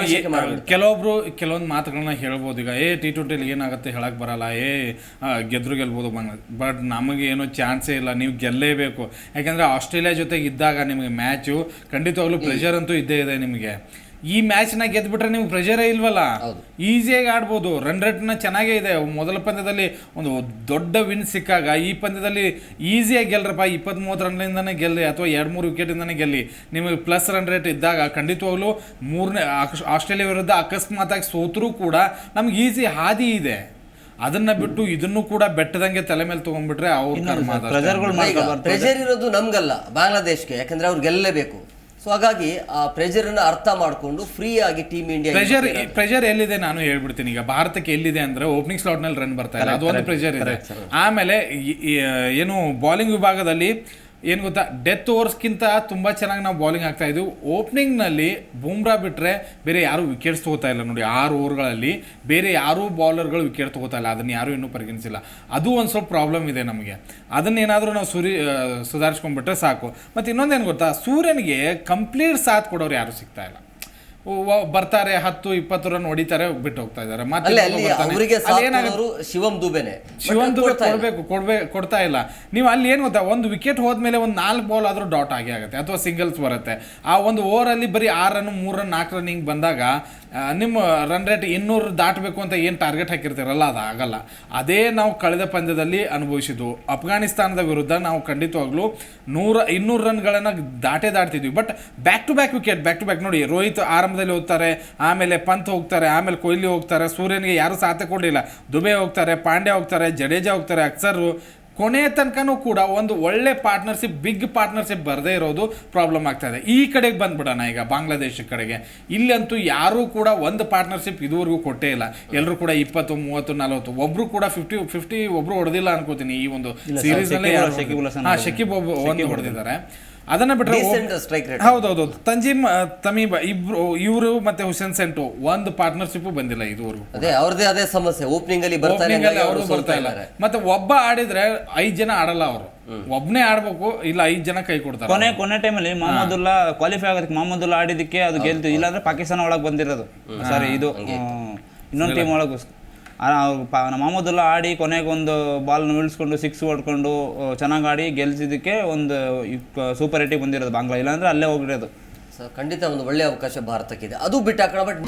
B: ಕೆಲವೊಂದು ಮಾತುಗಳನ್ನ ಹೇಳ್ಬೋದು. ಈಗ T20 ಏನಾಗುತ್ತೆ ಹೇಳಕ್ ಬರಲ್ಲ, ಗೆಲ್ಬೋದು ಬಟ್ ನಮಗೆ ಏನೋ ಚಾನ್ಸೇ ಇಲ್ಲ, ನೀವು ಗೆಲ್ಲೇಬೇಕು. ಯಾಕಂದ್ರೆ ಆಸ್ಟ್ರೇಲಿಯಾ ಜೊತೆಗೆ ಇದ್ದಾಗ ನಿಮಗೆ ಮ್ಯಾಚು ಖಂಡಿತವಾಗ್ಲೂ ಪ್ರೆಷರ್ ಅಂತೂ ಇದ್ದೇ ಇದೆ ನಿಮಗೆ. ಈ ಮ್ಯಾಚ್ನ ಗೆದ್ಬಿಟ್ರೆ ನಿಮ್ಗೆ ಪ್ರೆಷರೇ ಇಲ್ವಲ್ಲ, ಈಸಿಯಾಗಿ ಆಡ್ಬೋದು. ರನ್ ರೇಟ್ನ ಚೆನ್ನಾಗೇ ಇದೆ. ಮೊದಲ ಪಂದ್ಯದಲ್ಲಿ ಒಂದು ದೊಡ್ಡ ವಿನ್ ಸಿಕ್ಕಾಗ ಈ ಪಂದ್ಯದಲ್ಲಿ ಈಸಿಯಾಗಿ ಗೆಲ್ರಪ್ಪ, 20-30 ರನ್ನಿಂದನೇ ಗೆಲ್ಲಿ ಅಥವಾ 2-3 ವಿಕೆಟಿಂದನೇ ಗೆಲ್ಲಿ. ನಿಮಗೆ ಪ್ಲಸ್ ರನ್ ರೇಟ್ ಇದ್ದಾಗ ಖಂಡಿತವಾಗ್ಲೂ ಆಸ್ಟ್ರೇಲಿಯಾ ವಿರುದ್ಧ ಅಕಸ್ಮಾತಾಗಿ ಸೋತರೂ ಕೂಡ ನಮ್ಗೆ ಈಸಿ ಹಾದಿ ಇದೆ. ಅದನ್ನ ಬಿಟ್ಟು ಇದನ್ನು ಕೂಡ ಬೆಟ್ಟದಂಗೆ ತಲೆ ಮೇಲೆ ತಗೊಂಡ್ಬಿಟ್ರೆ ಅವ್ರ
A: ಪ್ರೆಷರ್ ಇರೋದು ನಮ್ಗಲ್ಲ, ಬಾಂಗ್ಲಾದೇಶ್ಗೆ. ಯಾಕಂದ್ರೆ ಅವ್ರು ಗೆಲ್ಲಲೇಬೇಕು. ಸೊ ಹಾಗಾಗಿ ಆ ಪ್ರೆಷರ್ನ ಅರ್ಥ ಮಾಡಿಕೊಂಡು ಫ್ರೀ ಆಗಿ ಟೀಮ್ ಇಂಡಿಯಾ
B: ಪ್ರೆಷರ್ ಎಲ್ಲಿದೆ ನಾನು ಹೇಳ್ಬಿಡ್ತೀನಿ. ಈಗ ಭಾರತಕ್ಕೆ ಎಲ್ಲಿದೆ ಅಂದ್ರೆ ಓಪನಿಂಗ್ ಸ್ಲಾಟ್ ನಲ್ಲಿ ರನ್ ಬರ್ತಾ ಇಲ್ಲ, ಅದು ಒಂದು ಪ್ರೆಷರ್ ಇದೆ. ಆಮೇಲೆ ಏನು ಬಾಲಿಂಗ್ ವಿಭಾಗದಲ್ಲಿ ಏನು ಗೊತ್ತಾ, ಡೆತ್ ಓವರ್ಸ್ಗಿಂತ ತುಂಬ ಚೆನ್ನಾಗಿ ನಾವು ಬಾಲಿಂಗ್ ಆಗ್ತಾ ಇದ್ವಿ. ಓಪನಿಂಗ್ನಲ್ಲಿ ಬೂಮ್ರಾ ಬಿಟ್ಟರೆ ಬೇರೆ ಯಾರೂ ವಿಕೆಟ್ಸ್ ತೊಗೋತಾ ಇಲ್ಲ ನೋಡಿ. 6 ಓವರ್ಗಳಲ್ಲಿ ಬೇರೆ ಯಾರೂ ಬೌಲರ್ಗಳು ವಿಕೆಟ್ ತೊಗೋತಾ ಇಲ್ಲ, ಅದನ್ನು ಯಾರೂ ಇನ್ನೂ ಪರಿಗಣಿಸಿಲ್ಲ. ಅದು ಒಂದು ಸ್ವಲ್ಪ ಪ್ರಾಬ್ಲಮ್ ಇದೆ ನಮಗೆ. ಅದನ್ನೇನಾದರೂ ನಾವು ಸುಧಾರಿಸ್ಕೊಂಡ್ಬಿಟ್ರೆ ಸಾಕು. ಮತ್ತು ಇನ್ನೊಂದೇನು ಗೊತ್ತಾ, ಸೂರ್ಯನಿಗೆ ಕಂಪ್ಲೀಟ್ ಸಾಥ್ ಕೊಡೋರು ಯಾರೂ ಸಿಗ್ತಾ ಇಲ್ಲ. ಬರ್ತಾರೆ 10-20 ರನ್ ಹೊಡಿತಾರೆ, ಬಿಟ್ಟು ಹೋಗ್ತಾ ಇದ್ದಾರೆ.
A: ಶಿವಮ್ ದುಬೆನೆ
B: ಕೊಡ್ತಾ ಇಲ್ಲ. ನೀವು ಅಲ್ಲಿ ಏನು ಗೊತ್ತಾ, ಒಂದು ವಿಕೆಟ್ ಹೋದ್ಮೇಲೆ ಒಂದು 4 ಬಾಲ್ ಆದ್ರೂ ಡಾಟ್ ಆಗಿ ಆಗುತ್ತೆ ಅಥವಾ ಸಿಂಗಲ್ಸ್ ಬರುತ್ತೆ. ಆ ಒಂದು ಓವರ್ ಅಲ್ಲಿ ಬರೀ 6 ರನ್ 3 ರನ್ 4 ರನ್ ಹಿಂಗೆ ಬಂದಾಗ ನಿಮ್ಮ ರನ್ ರೇಟ್ 200 ದಾಟಬೇಕು ಅಂತ ಏನು ಟಾರ್ಗೆಟ್ ಹಾಕಿರ್ತೀರಲ್ಲ, ಅದು ಆಗಲ್ಲ. ಅದೇ ನಾವು ಕಳೆದ ಪಂದ್ಯದಲ್ಲಿ ಅನುಭವಿಸಿದ್ದು. ಅಫ್ಘಾನಿಸ್ತಾನದ ವಿರುದ್ಧ ನಾವು ಖಂಡಿತವಾಗ್ಲೂ 100-200 ರನ್ಗಳನ್ನು ದಾಟ್ತಿದ್ವಿ. ಬಟ್ ಬ್ಯಾಕ್ ಟು ಬ್ಯಾಕ್ ನೋಡಿ, ರೋಹಿತ್ ಆರಂಭದಲ್ಲಿ ಹೋಗ್ತಾರೆ, ಆಮೇಲೆ ಪಂತ್ ಹೋಗ್ತಾರೆ, ಆಮೇಲೆ ಕೊಹ್ಲಿ ಹೋಗ್ತಾರೆ, ಸೂರ್ಯನಿಗೆ ಯಾರು ಸಾಥ್ ಕೊಡಲಿಲ್ಲ. ದುಬೆ ಹೋಗ್ತಾರೆ, ಪಾಂಡ್ಯ ಹೋಗ್ತಾರೆ, ಜಡೇಜಾ ಹೋಗ್ತಾರೆ, ಅಕ್ಸರ್. ಕೊನೆಯ ತನಕನೂ ಕೂಡ ಒಂದು ಒಳ್ಳೆ ಪಾರ್ಟ್ನರ್ಶಿಪ್, ಬಿಗ್ ಪಾರ್ಟ್ನರ್ಶಿಪ್ ಬರದೇ ಇರೋದು ಪ್ರಾಬ್ಲಮ್ ಆಗ್ತಾ ಇದೆ. ಈ ಕಡೆಗೆ ಬಂದ್ಬಿಡೋಣ ಈಗ ಬಾಂಗ್ಲಾದೇಶ ಕಡೆಗೆ. ಇಲ್ಲಂತೂ ಯಾರೂ ಕೂಡ ಒಂದು ಪಾರ್ಟ್ನರ್ಶಿಪ್ ಇದುವರೆಗೂ ಕೊಟ್ಟೇ ಇಲ್ಲ. ಎಲ್ಲರೂ ಕೂಡ 20, 30, 40, ಒಬ್ರು ಕೂಡ 50 ಒಬ್ರು ಹೊಡೆದಿಲ್ಲ ಅನ್ಕೋತೀನಿ ಈ ಒಂದು ಸೀರೀಸ್ ನಲ್ಲಿ. ಶಕೀಬ್ ಒಂದು ಹೊಡೆದಿದ್ದಾರೆ. ಅದನ್ನ ಬಿಟ್ಟರೆ ಹೌದೌದು, ತಂಜೀಮ್ ತಮೀಮ್ ಇವರು ಮತ್ತೆ ಹುಸೇನ್ ಸೆಂಟು ಒಂದು ಪಾರ್ಟ್ನರ್ಶಿಪ್ ಬಂದಿಲ್ಲ ಇದುವರೆಗೂ.
A: ಅದೇ ಸಮಸ್ಯೆ, ಓಪನಿಂಗ್ ಅಲ್ಲಿ ಅವರು ಬರ್ತಾ ಇಲ್ಲ.
B: ಮತ್ತೆ ಒಬ್ಬ ಆಡಿದ್ರೆ 5 ಜನ ಆಡಲ್ಲ, ಅವರು ಒಬ್ನೇ ಆಡ್ಬೇಕು, ಇಲ್ಲ 5 ಜನ ಕೈ ಕೊಡ್ತಾರೆ.
C: ಕೊನೆ ಟೈಮಲ್ಲಿ ಮೊಹಮ್ಮದುಲ್ಲಾ ಕ್ವಾಲಿಫೈ ಆಗೋದಕ್ಕೆ ಮೊಹಮ್ಮದುಲ್ಲಾ ಆಡಿದಕ್ಕೆ ಅದು ಗೆಲ್ತು. ಇಲ್ಲಾಂದ್ರೆ ಪಾಕಿಸ್ತಾನ ಒಳಗೆ ಬಂದಿರೋದು. ಸಾರಿ, ಇದು ಇನ್ನೊಂದು ಟೀಮ್ ಒಳಗೆ ಮೊಹಮ್ಮದುಲ್ಲಾ ಆಡಿ ಕೊನೆಗೊಂದು ಬಾಲ್ನ ಇಳಿಸ್ಕೊಂಡು 6 ಹೊಡ್ಕೊಂಡು ಚೆನ್ನಾಗಿ ಆಡಿ ಗೆಲ್ಸಿದ್ದಕ್ಕೆ ಒಂದು ಸೂಪರ್ 8 ಬಂದಿರೋದು ಬಾಂಗ್ಲಾ. ಇಲ್ಲಾಂದ್ರೆ ಅಲ್ಲೇ ಹೋಗಿರೋದು.
A: ಖಂಡಿತ ಒಂದು ಒಳ್ಳೆ ಅವಕಾಶ ಭಾರತಕ್ಕಿದೆ, ಅದು ಬಿಟ್ಟಾಕೋಣ. ಬಟ್